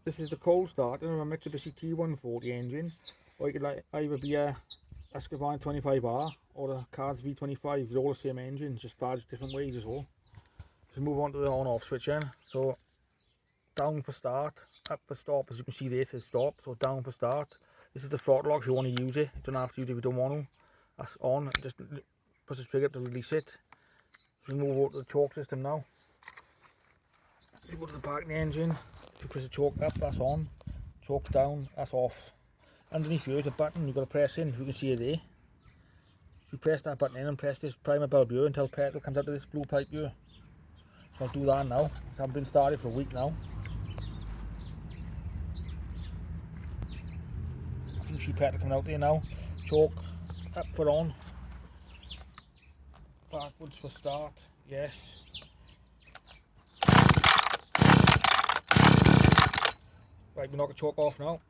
This is the cold start on a Mitsubishi T140 engine, or it could either be a Husqvarna 25R or a kaaz V25. They're all the same engines, just badged different ways as well. So move on to the on-off switch then. So down for start, up for stop. As you can see there, it says stop. So down for start. This is the throttle lock if you want to use it. You don't have to use it if you don't want to. That's on. Just press the trigger to release it. So we move over to the choke system now. So you go to the back of the engine. If you press the choke up, that's on. Choke down, that's off. Underneath here is a button you've got to press in. You can see it there. So you press that button in and press this primer bulb here until petrol comes out of this blue pipe here. So I'll do that now. I haven't been started for a week now. You can see petrol coming out there now. Choke up for on. Backwards for start. Yes. Right, we knock the choke off now.